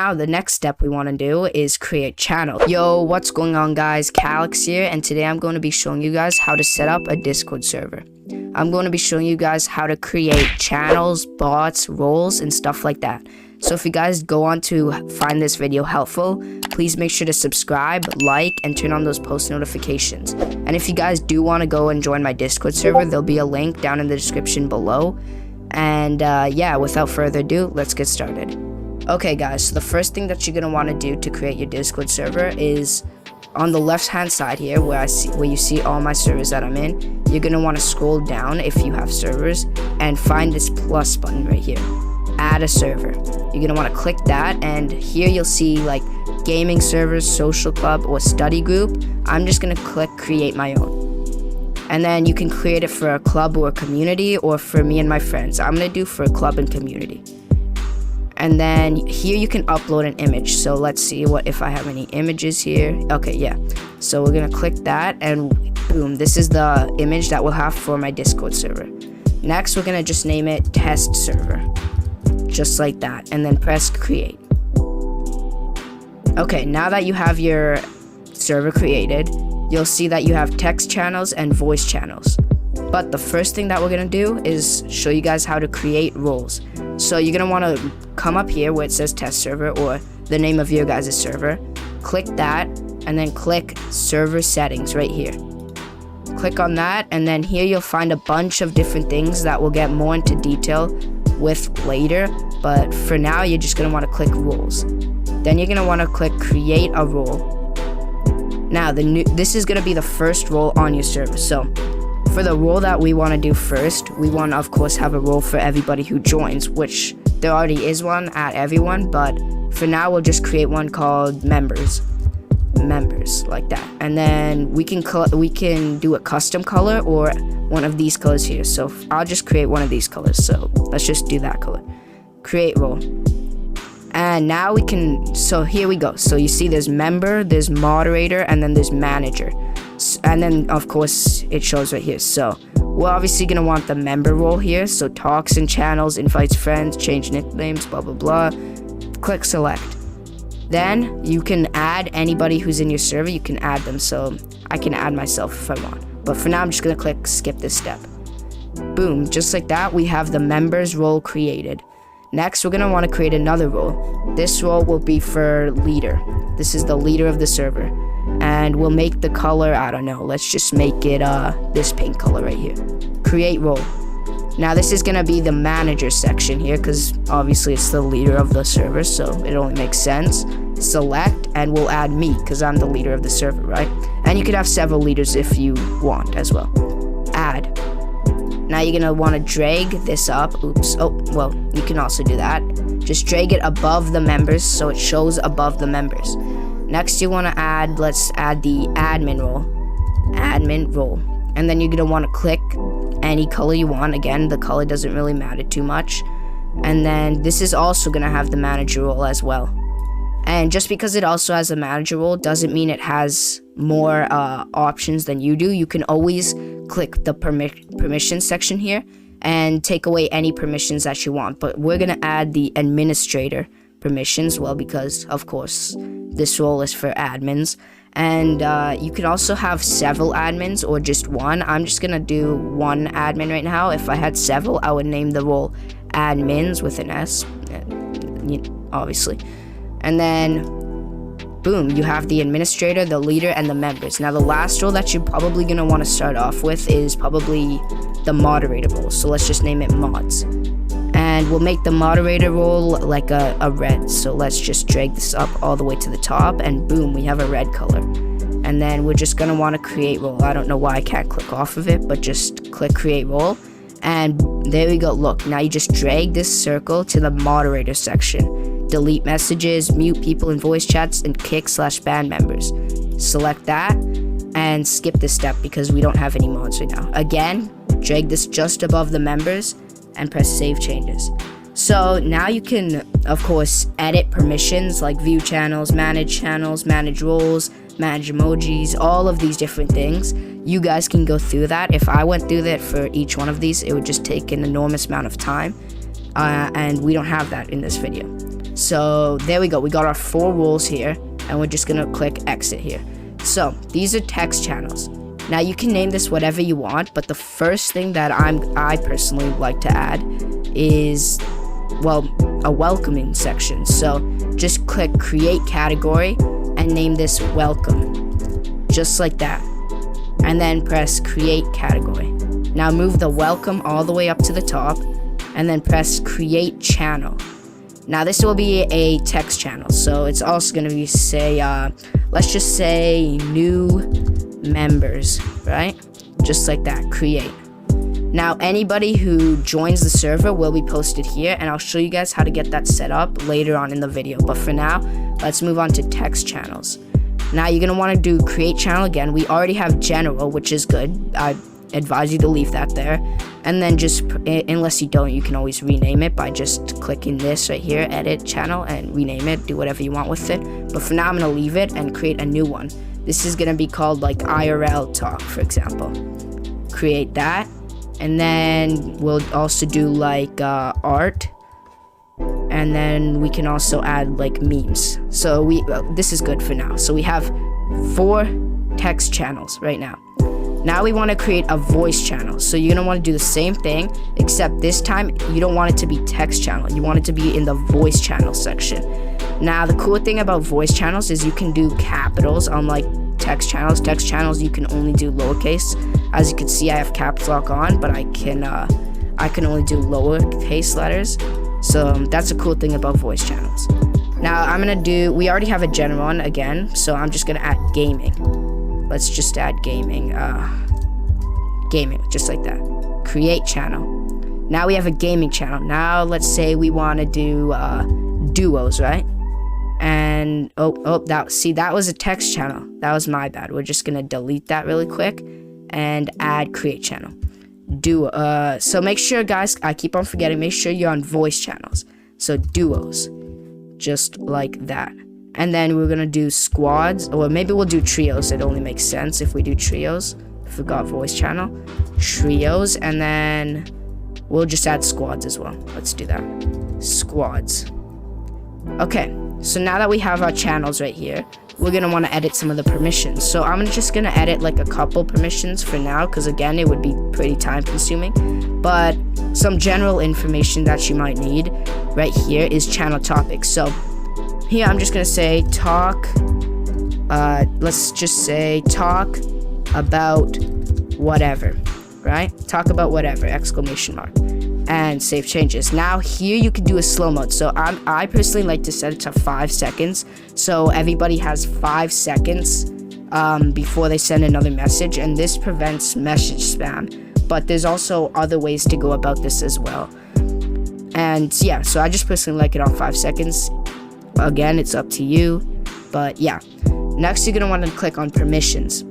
now the next step we want to do is create channel. Yo, what's going on guys? Calix here, and today I'm going to be showing you guys how to set up a Discord server. I'm going to be showing you guys how to create channels, bots, roles, and stuff like that. So if you guys go on to find this video helpful, please make sure to subscribe, like, and turn on those post notifications. And if you guys do want to go and join my Discord server, there'll be a link down in the description below. And yeah, without further ado, let's get started. Okay guys, so the first thing that you're going to want to do to create your Discord server is on the left hand side here where you see all my servers that I'm in. You're going to want to scroll down if you have servers and find this plus button right here. Add a server. You're gonna want to click that, and here you'll see like gaming servers, social club, or study group. I'm just gonna click create my own, and then you can create it for a club or a community, or for me and my friends. I'm gonna do for a club and community. And then here you can upload an image. So let's see what if I have any images here. Okay, yeah. So we're gonna click that, and boom, this is the image that we'll have for my Discord server. Next, we're gonna just name it test server. Just like that, and then press create. Okay, now that you have your server created, you'll see that you have text channels and voice channels. But the first thing that we're gonna do is show you guys how to create roles. So you're gonna want to come up here where it says test server, or the name of your guys' server. Click that, and then click server settings right here. Click on that, and then here you'll find a bunch of different things that we'll get more into detail with later, but for now you're just going to want to click roles. Then you're going to want to click create a role. Now this is going to be the first role on your server. So for the role that we want to do first, we want to of course have a role for everybody who joins, which there already is one at everyone, but for now we'll just create one called members like that. And then we can do a custom color or one of these colors here. So I'll just create one of these colors, so let's just do that color. Create role. And now we can, so here we go. So you see there's member, there's moderator, and then there's manager, and then of course it shows right here. So we're obviously gonna want the member role here. So talks and channels, invites friends, change nicknames, blah blah blah. Click select. Then you can add anybody who's in your server. You can add them, so I can add myself if I want. But for now, I'm just gonna click skip this step. Boom, just like that, we have the members role created. Next, we're gonna want to create another role. This role will be for leader. This is the leader of the server. And we'll make the color, I don't know, let's just make it this pink color right here. Create role. Now this is gonna be the manager section here, because obviously it's the leader of the server, so it only makes sense. Select, and we'll add me, because I'm the leader of the server, right? And you could have several leaders if you want as well. Add. Now you're gonna want to drag this up. Oops. Oh, well, you can also do that. Just drag it above the members so it shows above the members. Next you want to add, let's add the admin role. Admin role. And then you're gonna want to click any color you want. Again, the color doesn't really matter too much. And then this is also gonna have the manager role as well. And just because it also has a manager role doesn't mean it has more options than you do. You can always click the permission section here and take away any permissions that you want. But we're gonna add the administrator permissions, well, because of course this role is for admins. And you can also have several admins or just one. I'm just gonna do one admin right now. If I had several, I would name the role admins with an S, obviously. And then boom, you have the administrator, the leader, and the members. Now the last role that you're probably gonna want to start off with is probably the moderator role. So let's just name it mods. And we'll make the moderator role like a red. So let's just drag this up all the way to the top, and boom, we have a red color. And then we're just gonna want to create role. I don't know why I can't click off of it, but just click create role. And there we go. Look, now you just drag this circle to the moderator section. Delete messages, mute people in voice chats, and kick/ban members. Select that and skip this step because we don't have any mods right now. Again, drag this just above the members and press save changes. So now you can, of course, edit permissions like view channels, manage roles, manage emojis, all of these different things. You guys can go through that. If I went through that for each one of these, it would just take an enormous amount of time, and we don't have that in this video. So there we go. We got our 4 roles here, and we're just gonna click exit here. So these are text channels. Now you can name this whatever you want, but the first thing that I personally like to add is, well, a welcoming section. So just click create category and name this welcome, just like that. And then press create category. Now move the welcome all the way up to the top, and then press create channel. Now this will be a text channel, so it's also going to be let's just say new members, right? Just like that, create. Now anybody who joins the server will be posted here, and I'll show you guys how to get that set up later on in the video. But for now, let's move on to text channels. Now you're going to want to do create channel again. We already have general, which is good. I advise you to leave that there, and then just, unless you don't, you can always rename it by just clicking this right here, edit channel, and rename it. Do whatever you want with it, but for now I'm gonna leave it and create a new one. This is gonna be called like IRL talk, for example. Create that, and then we'll also do like art, and then we can also add like memes. So this is good for now. So we have 4 text channels right now. Now we want to create a voice channel. So you're going to want to do the same thing, except this time you don't want it to be text channel. You want it to be in the voice channel section. Now the cool thing about voice channels is you can do capitals, unlike text channels. Text channels you can only do lowercase. As you can see, I have caps lock on, but I can only do lowercase letters. So that's a cool thing about voice channels. Now we already have a general one again, so I'm just going to add gaming. Let's just add gaming, just like that. Create channel. Now we have a gaming channel. Now let's say we want to do duos, right? And that was a text channel. That was my bad. We're just gonna delete that really quick and add create channel. So make sure, guys, I keep on forgetting, make sure you're on voice channels. So duos, just like that. And then we're gonna do squads, or maybe we'll do trios. It only makes sense if we do trios. Forgot voice channel. Trios, and then we'll just add squads as well. Let's do that. Squads. Okay, so now that we have our channels right here, we're gonna want to edit some of the permissions. So I'm just gonna edit like a couple permissions for now, because again, it would be pretty time consuming. But some general information that you might need right here is channel topics. So here I'm just gonna say talk, let's just say talk about whatever, right? Talk about whatever, exclamation mark, and save changes. Now here you can do a slow mode. So I personally like to set it to 5 seconds. So everybody has 5 seconds before they send another message, and this prevents message spam. But there's also other ways to go about this as well. And yeah, so I just personally like it on 5 seconds. Again, it's up to you, but yeah. Next, you're gonna want to click on permissions.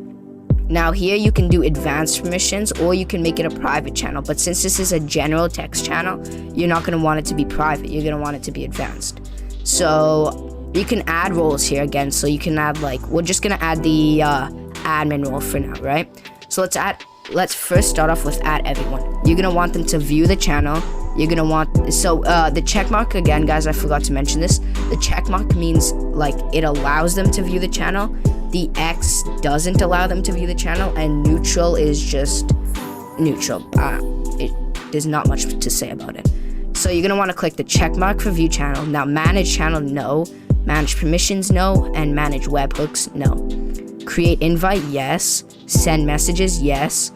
Now here you can do advanced permissions, or you can make it a private channel, but since this is a general text channel, you're not gonna want it to be private, you're gonna want it to be advanced. So you can add roles here again, so you can add we're just gonna add the admin role for now, right? So let's first start off with add everyone. You're gonna want them to view the channel. You're gonna want, the check mark, again, guys, I forgot to mention this. The check mark means it allows them to view the channel. The X doesn't allow them to view the channel, and neutral is just neutral. There's not much to say about it. So you're gonna want to click the check mark for view channel. Now manage channel, no. Manage permissions, no. And manage webhooks, no. Create invite, yes. Send messages, yes.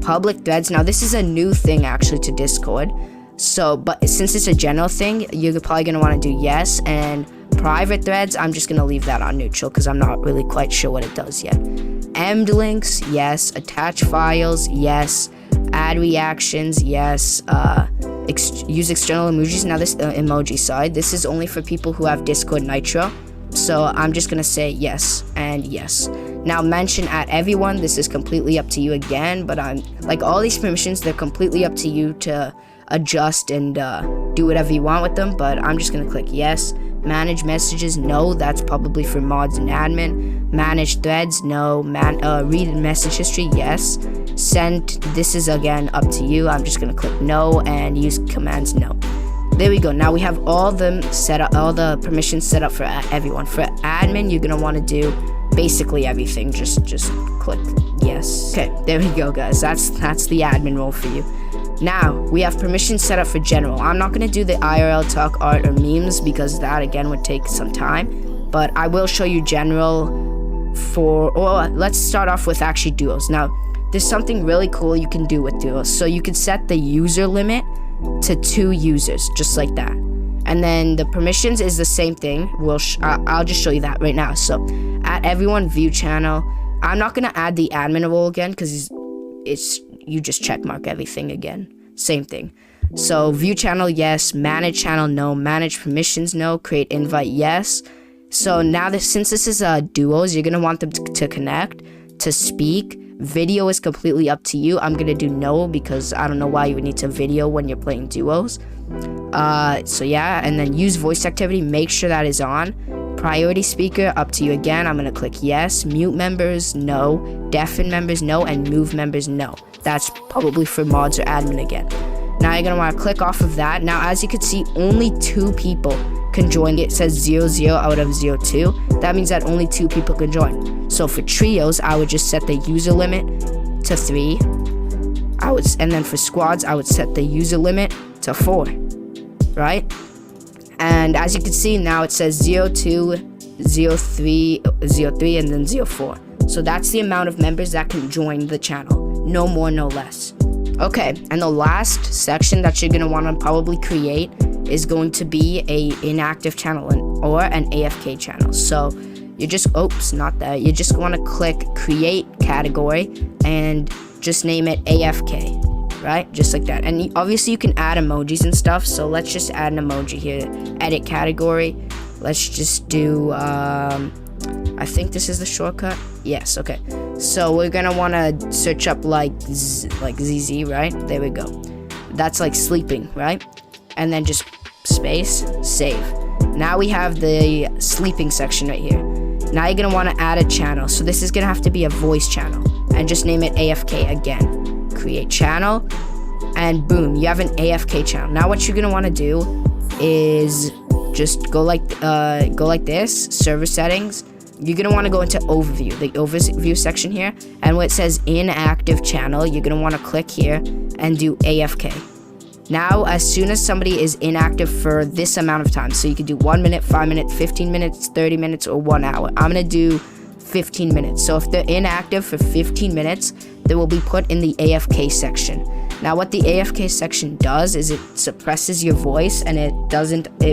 Public threads, now this is a new thing actually to Discord. So, but since it's a general thing, you're probably gonna want to do yes. And private threads, I'm just gonna leave that on neutral because I'm not really quite sure what it does yet. Emd links, yes. Attach files, yes. Add reactions, yes. Use external emojis. Now this emoji side, this is only for people who have Discord Nitro. So I'm just gonna say yes and yes. Now mention at everyone, this is completely up to you again, but I'm all these permissions, they're completely up to you to adjust and do whatever you want with them, but I'm just gonna click yes. Manage messages, no, that's probably for mods and admin. Manage threads, no. Read message history, yes. Send, this is again up to you. I'm just gonna click no and use commands, no. There we go. Now we have all them set up, all the permissions set up for everyone. For admin, you're gonna want to do basically everything. Just click yes. Okay, there we go, guys. That's the admin role for you. Now we have permissions set up for general. I'm not gonna do the IRL talk, art, or memes because that again would take some time. But I will show you general for. Or let's start off with actually duos. Now there's something really cool you can do with duos. So you can set the user limit to 2 users, just like that. And then the permissions is the same thing. I'll just show you that right now. So at everyone view channel, I'm not gonna add the admin role again because you just check mark everything again. Same thing. So view channel, yes. Manage channel, no. Manage permissions, no. Create invite, yes. So now since this is duos, you're gonna want them to connect, to speak. Video is completely up to you. I'm gonna do no because I don't know why you would need to video when you're playing duos. So yeah, and then use voice activity, make sure that is on. Priority speaker, up to you again. I'm gonna click yes. Mute members, no. Deafen members, no. And move members, no. That's probably for mods or admin again. Now you're gonna wanna click off of that. Now as you can see, only 2 people can join. It says 0 out of 02. That means that only 2 people can join. So for trios, I would just set the user limit to 3. And then for squads, I would set the user limit to 4, right? And as you can see now, it says 02, 03, 03, and then 04. So that's the amount of members that can join the channel. No more, no less. Okay, and the last section that you're gonna wanna probably create is going to be a inactive channel or an AFK channel. So you just, oops, not that. You just wanna click create category and just name it AFK, right? Just like that. And obviously you can add emojis and stuff. So let's just add an emoji here. Edit category. Let's just do, I think this is the shortcut. Yes, okay. So we're gonna wanna search up like ZZ, right? There we go. That's like sleeping, right? And then just space, save. Now we have the sleeping section right here. Now you're gonna wanna add a channel. So this is gonna have to be a voice channel. And just name it AFK again. Create channel, and boom, you have an AFK channel. Now what you're gonna wanna do is just go like this, server settings. You're gonna wanna go into overview, the overview section here. And where it says inactive channel, you're gonna wanna click here and do AFK. Now, as soon as somebody is inactive for this amount of time, so you can do 1 minute, 5 minutes, 15 minutes, 30 minutes, or 1 hour. I'm gonna do 15 minutes. So if they're inactive for 15 minutes, they will be put in the AFK section. Now what the AFK section does is it suppresses your voice and it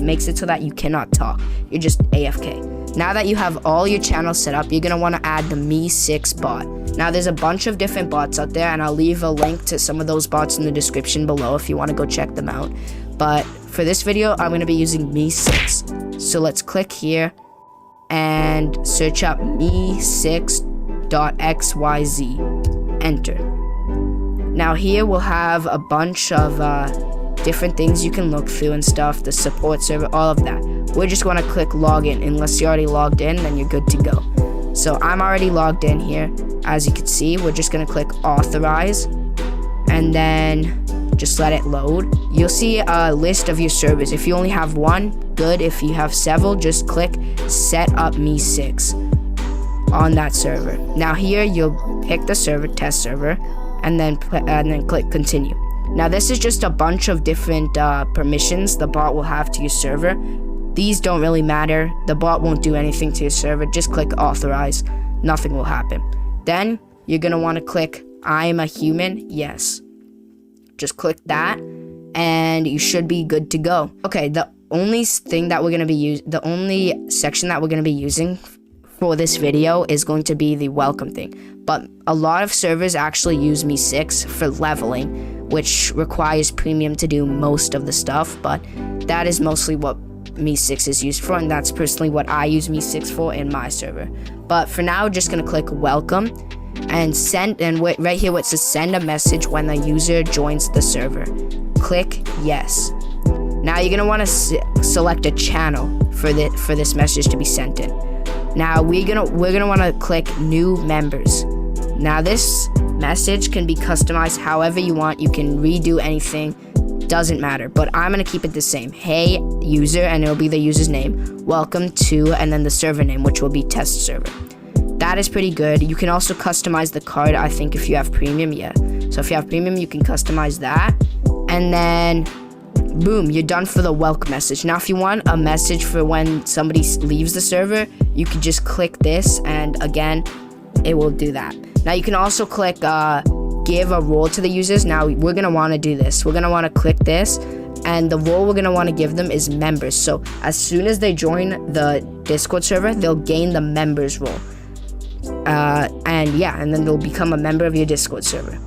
makes it so that you cannot talk. You're just AFK. Now that you have all your channels set up, you're gonna wanna add the Me6 bot. Now there's a bunch of different bots out there and I'll leave a link to some of those bots in the description below if you wanna go check them out. But for this video, I'm gonna be using Me6. So let's click here and search up me6.xyz. Enter. Now here we'll have a bunch of different things you can look through and stuff, the support server, all of that. We're just gonna click login. Unless you're already logged in, then you're good to go. So I'm already logged in here. As you can see, we're just gonna click authorize and then just let it load. You'll see a list of your servers. If you only have one, good. If you have several, just click set up Me6 on that server. Now here you'll pick the server, test server, and then click continue. Now this is just a bunch of different permissions the bot will have to your server. These don't really matter. The bot won't do anything to your server. Just click authorize. Nothing will happen. Then you're gonna want to click I am a human. Yes. Just click that and you should be good to go. Okay, the only section that we're gonna be using for this video is going to be the welcome thing. But a lot of servers actually use Me6 for leveling, which requires premium to do most of the stuff, but that is mostly what Me6 is used for, and that's personally what I use Me6 for in my server. But for now, just gonna click welcome and send, and right here it says send a message when the user joins the server. Click yes. Now you're gonna want to select a channel for this message to be sent in. Now we're gonna want to click new members. Now this message can be customized however you want. You can redo anything. doesn't matter, but I'm gonna keep it the same. Hey user, and it'll be the user's name, welcome to, and then the server name, which will be test server. That is pretty good. You can also customize the card, I think, if you have premium. Yeah, so if you have premium, you can customize that, and then boom, you're done for the welcome message. Now if you want a message for when somebody leaves the server, you can just click this, and again it will do that. Now you can also click give a role to the users. Now we're gonna want to do this. We're gonna want to click this, and the role we're gonna want to give them is members. So as soon as they join the Discord server, they'll gain the members role, and yeah, and then they'll become a member of your Discord server.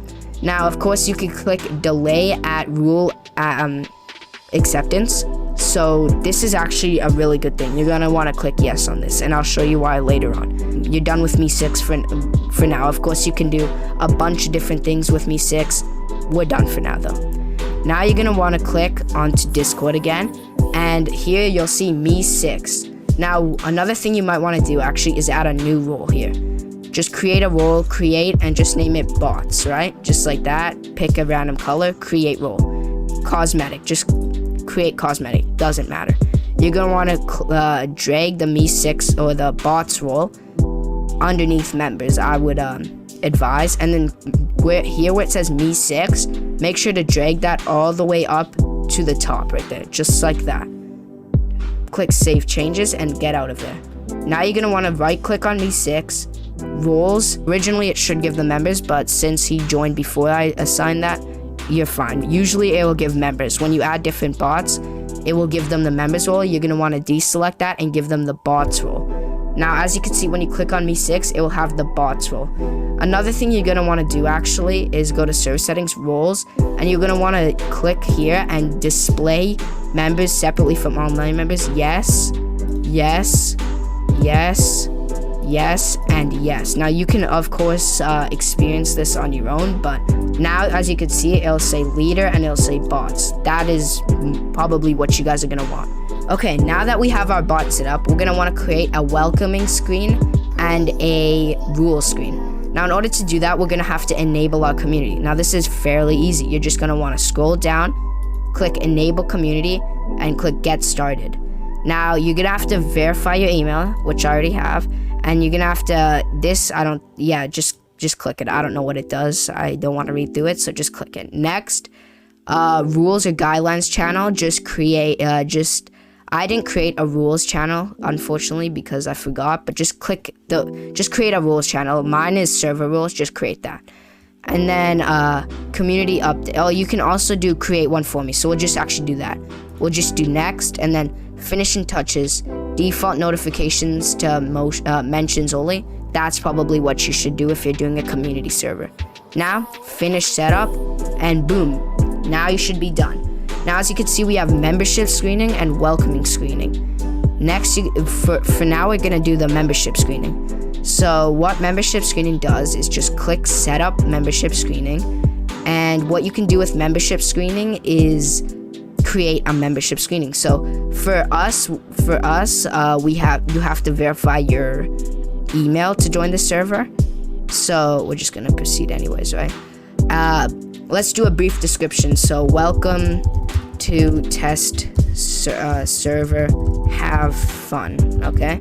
Now of course you can click delay at rule acceptance. So this is actually a really good thing. You're gonna want to click yes on this, and I'll show you why later on. You're done with Me6 for now. Of course you can do a bunch of different things with Me6. We're done for now though. Now you're gonna want to click onto Discord again, and here you'll see Me6. Now another thing you might want to do actually is add a new role here. Just create a role, create, and just name it bots, right? Just like that. Pick a random color, create role. Cosmetic, just create cosmetic, doesn't matter. You're gonna want to drag the Me6 or the bots role underneath members, I would advise, and then where it says Me6, make sure to drag that all the way up to the top right there, just like that. Click save changes and get out of there. Now you're gonna want to right click on Me6 roles. Originally it should give the members, but since he joined before I assigned that, you're fine. Usually it will give members. When you add different bots, it will give them the members role. You're gonna want to deselect that and give them the bots role. Now as you can see, when you click on Me6, it will have the bots role. Another thing you're gonna want to do actually is go to server settings, roles, and you're gonna want to click here and display members separately from online members. Yes, yes, yes, yes, and yes. Now you can of course experience this on your own, but now as you can see, it'll say leader and it'll say bots. That is probably what you guys are gonna want. Okay, now that we have our bot set up, we're gonna want to create a welcoming screen and a rule screen. Now in order to do that, we're gonna have to enable our community. Now this is fairly easy. You're just gonna want to scroll down, click enable community, and click get started. Now you're gonna have to verify your email, which I already have, and you're gonna have to just click it. I don't know what it does. I don't want to read through it, so just click it. Next, rules or guidelines channel. I didn't create a rules channel, unfortunately, because I forgot, but just create a rules channel. Mine is server rules, just create that. And then community update. Oh, you can also do create one for me, so we'll just actually do that. We'll just do next, and then finishing touches, default notifications to mentions only. That's probably what you should do if you're doing a community server. Now, finish setup, and boom, now you should be done. Now, as you can see, we have membership screening and welcoming screening. Next, for now, we're gonna do the membership screening. So what membership screening does is just click setup membership screening, and what you can do with membership screening is create a membership screening. So for us, you have to verify your email to join the server. So we're just gonna proceed anyways, right? Let's do a brief description. So welcome to test server, have fun. Okay,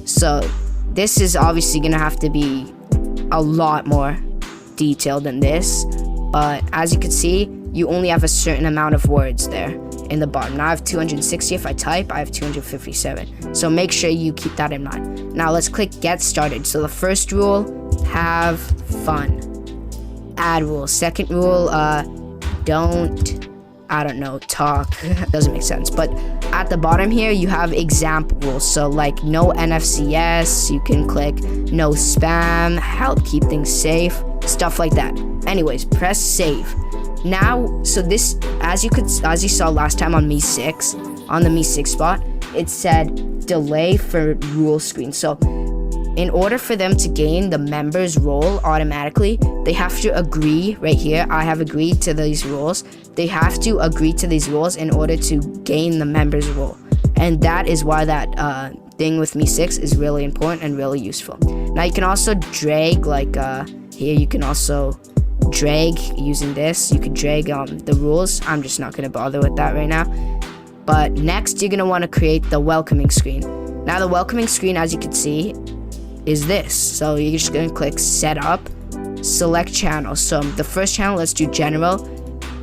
so this is obviously gonna have to be a lot more detailed than this, but as you can see, you only have a certain amount of words there in the bottom. Now I have 260. If I type, I have 257. So make sure you keep that in mind. Now let's click get started. So the first rule, have fun. Add rule. Second rule, don't talk. Doesn't make sense. But at the bottom here, you have example rules. So like no NFCS, you can click no spam, help keep things safe, stuff like that. Anyways, press save. Now, so this, as you saw last time on Me6, on the Me6 bot, it said delay for rule screen. So in order for them to gain the members role automatically, they have to agree right here. I have agreed to these rules. They have to agree to these rules in order to gain the members role. And that is why that thing with Me6 is really important and really useful. Now you can also drag, like here you can also drag using this. You could drag the rules. I'm just not gonna bother with that right now. But next, you're gonna want to create the welcoming screen. Now, the welcoming screen, as you can see, is this. So you're just gonna click Setup, select channel. So the first channel, let's do general,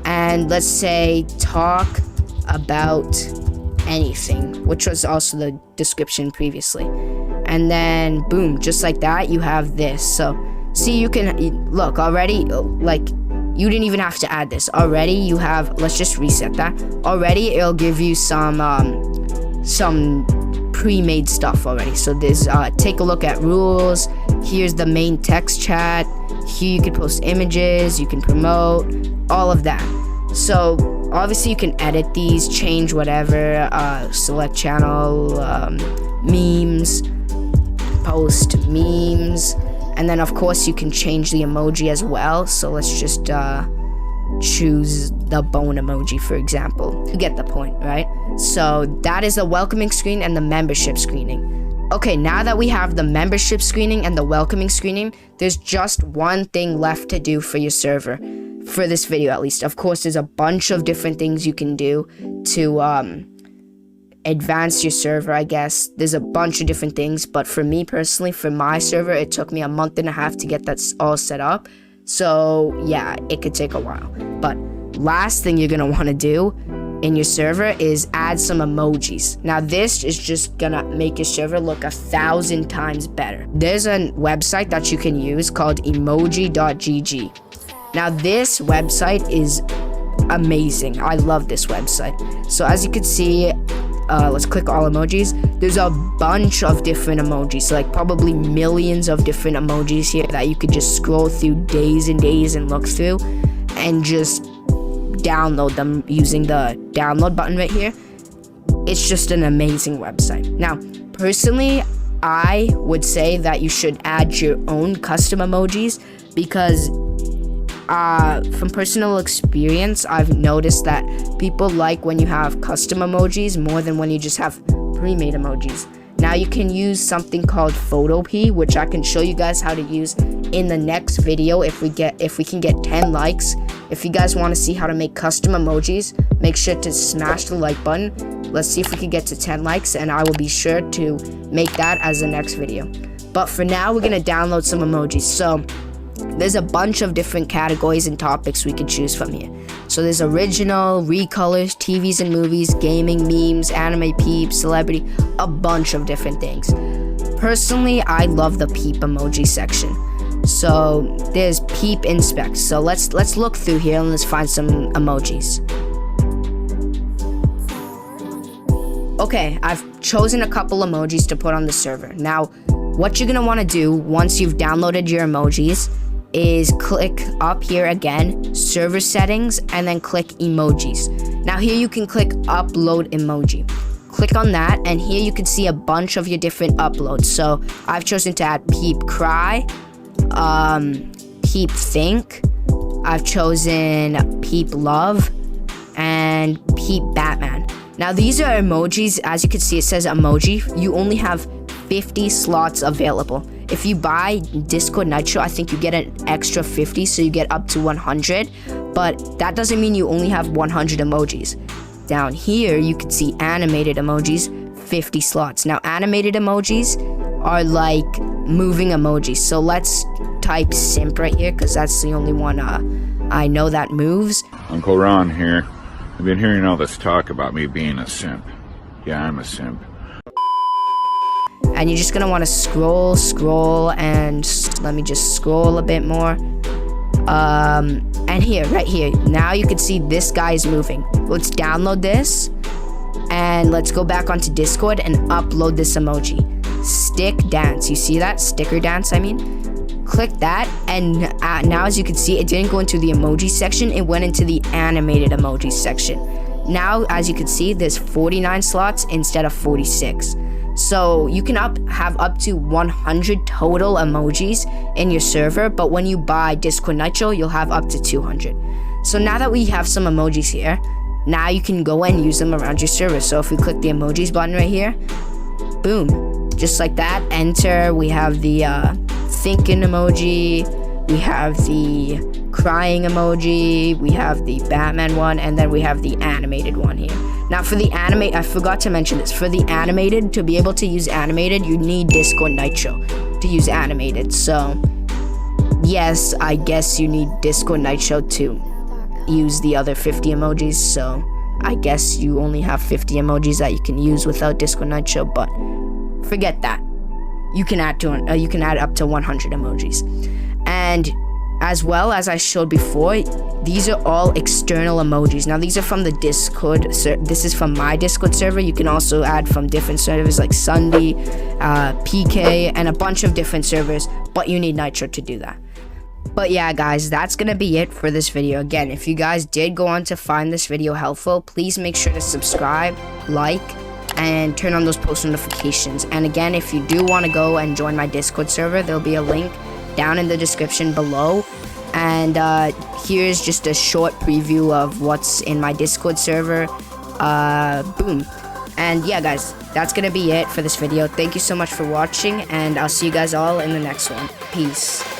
and let's say talk about anything, which was also the description previously. And then boom, just like that, you have this. So see, you can look already, like, you didn't even have to add this. Already you have, let's just reset that. Already it'll give you some pre-made stuff already. So there's take a look at rules. Here's the main text chat. Here you can post images, you can promote, all of that. So obviously you can edit these, change whatever, select channel, memes, post memes, and then of course you can change the emoji as well. So let's just choose the bone emoji, for example. You get the point, right? So that is the welcoming screen and the membership screening. Okay, now that we have the membership screening and the welcoming screening, there's just one thing left to do for your server. For this video, at least. Of course, there's a bunch of different things you can do to advance your server, I guess. There's a bunch of different things, but for me personally, for my server, it took me a month and a half to get that all set up. So yeah, it could take a while. But last thing you're gonna want to do in your server is add some emojis. Now this is just gonna make your server look 1,000 times better. There's a website that you can use called emoji.gg. Now this website is amazing. I love this website. So as you can see, let's click all emojis. There's a bunch of different emojis, like probably millions of different emojis here that you could just scroll through days and days and look through and just download them using the download button right here. It's just an amazing website. Now, personally, I would say that you should add your own custom emojis because from personal experience, I've noticed that people like when you have custom emojis more than when you just have pre-made emojis. Now you can use something called Photopea, which I can show you guys how to use in the next video if we can get 10 likes. If you guys want to see how to make custom emojis, make sure to smash the like button. Let's see if we can get to 10 likes, and I will be sure to make that as the next video. But for now, we're gonna download some emojis. So there's a bunch of different categories and topics we can choose from here. So there's original, recolors, TVs and movies, gaming, memes, anime peeps, celebrity, a bunch of different things. Personally, I love the peep emoji section. So there's peep inspect. So let's look through here and let's find some emojis. Okay, I've chosen a couple emojis to put on the server. Now, what you're gonna want to do once you've downloaded your emojis is click up here again, server settings, and then click emojis. Now here you can click upload emoji. Click on that, and here you can see a bunch of your different uploads. So I've chosen to add peep cry, peep think, I've chosen peep love, and peep Batman. Now these are emojis. As you can see, it says emoji. You only have 50 slots available. If you buy Discord Nitro, I think you get an extra 50, so you get up to 100, but that doesn't mean you only have 100 emojis. Down here, you can see animated emojis, 50 slots. Now, animated emojis are like moving emojis, so let's type simp right here, because that's the only one I know that moves. Uncle Ron here. I've been hearing all this talk about me being a simp. Yeah, I'm a simp. And you're just gonna want to scroll, and let me just scroll a bit more. And here, right here, now you can see this guy is moving. Let's download this, and let's go back onto Discord and upload this emoji. Stick dance, you see that? Sticker dance, I mean. Click that, and now as you can see, it didn't go into the emoji section, it went into the animated emoji section. Now, as you can see, there's 49 slots instead of 46. So you can have up to 100 total emojis in your server, but when you buy Discord Nitro, you'll have up to 200. So now that we have some emojis here, now you can go and use them around your server. So if we click the emojis button right here, boom, just like that, enter. We have the thinking emoji, we have the crying emoji, we have the Batman one, and then we have the animated one here. Now for the I forgot to mention this. For the animated, to be able to use animated, you need Discord Nitro to use animated. So yes, I guess you need Discord Nitro to use the other 50 emojis. So I guess you only have 50 emojis that you can use without Discord Nitro, but forget that. You can add up to 100 emojis. And as well as I showed before, these are all external emojis. Now these are from the Discord. This is from my Discord server. You can also add from different servers like Sunday, PK, and a bunch of different servers, but you need Nitro to do that. But yeah, guys, that's gonna be it for this video. Again, if you guys did go on to find this video helpful, please make sure to subscribe, like, and turn on those post notifications. And again, if you do want to go and join my Discord server, there'll be a link down in the description below. And here's just a short preview of what's in my Discord server. Boom. And yeah, guys, that's gonna be it for this video. Thank you so much for watching, and I'll see you guys all in the next one. Peace.